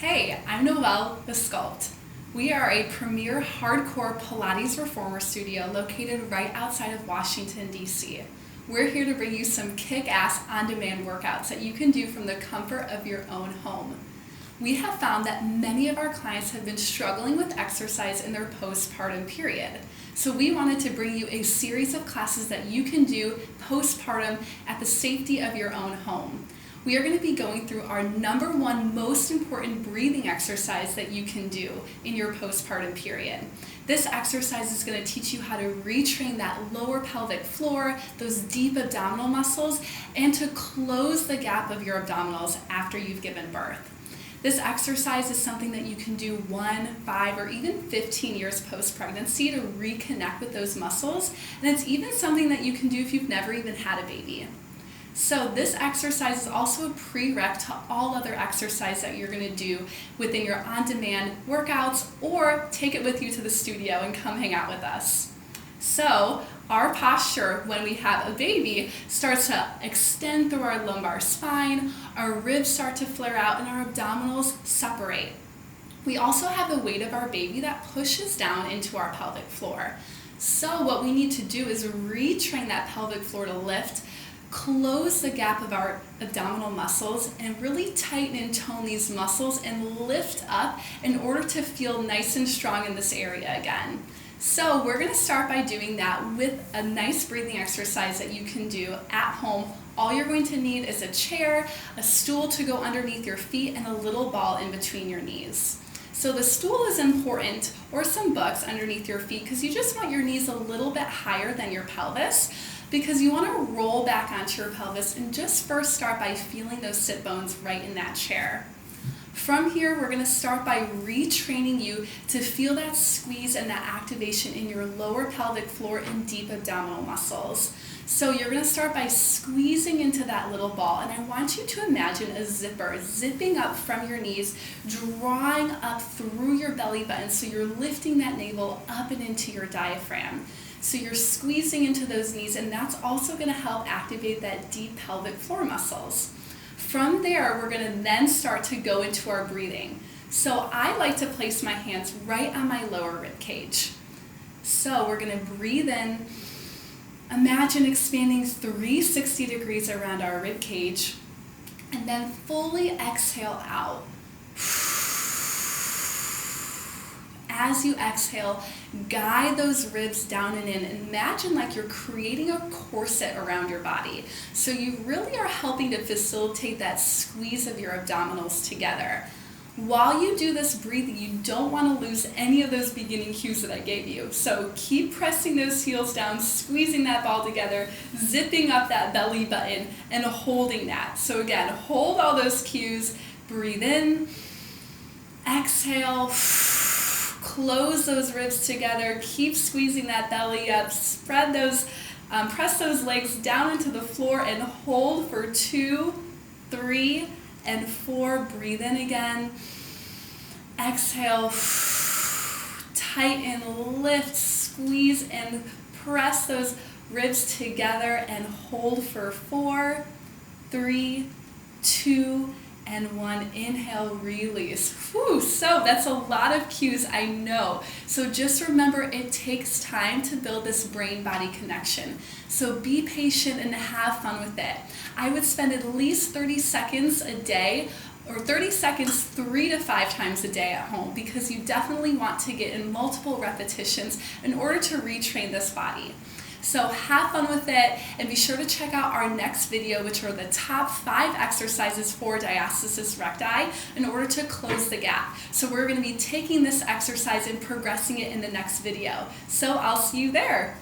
Hey, I'm Noelle with Sculp'd. We are a premier hardcore Pilates reformer studio located right outside of Washington, D.C. We're here to bring you some kick-ass on-demand workouts that you can do from the comfort of your own home. We have found that many of our clients have been struggling with exercise in their postpartum period. So we wanted to bring you a series of classes that you can do postpartum at the safety of your own home. We are going to be going through our #1 most important breathing exercise that you can do in your postpartum period. This exercise is going to teach you how to retrain that lower pelvic floor, those deep abdominal muscles, and to close the gap of your abdominals after you've given birth. This exercise is something that you can do 1, 5, or even 15 years post-pregnancy to reconnect with those muscles, and it's even something that you can do if you've never even had a baby. So this exercise is also a prereq to all other exercise that you're going to do within your on-demand workouts, or take it with you to the studio and come hang out with us. So our posture when we have a baby starts to extend through our lumbar spine, our ribs start to flare out, and our abdominals separate. We also have the weight of our baby that pushes down into our pelvic floor. So what we need to do is retrain that pelvic floor to lift, close the gap of our abdominal muscles, and really tighten and tone these muscles and lift up in order to feel nice and strong in this area again. So we're going to start by doing that with a nice breathing exercise that you can do at home. All you're going to need is a chair, a stool to go underneath your feet, and a little ball in between your knees. So the stool is important, or some books underneath your feet, because you just want your knees a little bit higher than your pelvis, because you want to roll back onto your pelvis and just first start by feeling those sit bones right in that chair. From here, we're going to start by retraining you to feel that squeeze and that activation in your lower pelvic floor and deep abdominal muscles. So you're going to start by squeezing into that little ball, and I want you to imagine a zipper zipping up from your knees, drawing up through your belly button, so you're lifting that navel up and into your diaphragm. So you're squeezing into those knees, and that's also going to help activate that deep pelvic floor muscles. From there, we're going to then start to go into our breathing. So I like to place my hands right on my lower rib cage. So we're going to breathe in. Imagine expanding 360 degrees around our rib cage, and then fully exhale out. As you exhale, guide those ribs down and in. Imagine like you're creating a corset around your body. So you really are helping to facilitate that squeeze of your abdominals together. While you do this breathing, you don't want to lose any of those beginning cues that I gave you. So keep pressing those heels down, squeezing that ball together, zipping up that belly button, and holding that. So again, hold all those cues, breathe in, exhale, close those ribs together, keep squeezing that belly up, spread those, press those legs down into the floor, and hold for 2, 3, and 4. Breathe in again. Exhale, tighten, lift, squeeze, and press those ribs together, and hold for 4, 3, 2, and 1. Inhale, release. Whew, so that's a lot of cues, I know. So just remember, it takes time to build this brain-body connection. So be patient and have fun with it. I would spend at least 30 seconds a day, or 30 seconds 3 to 5 times a day at home, because you definitely want to get in multiple repetitions in order to retrain this body. So have fun with it, and be sure to check out our next video, which are the top 5 exercises for diastasis recti in order to close the gap. So we're going to be taking this exercise and progressing it in the next video. So I'll see you there.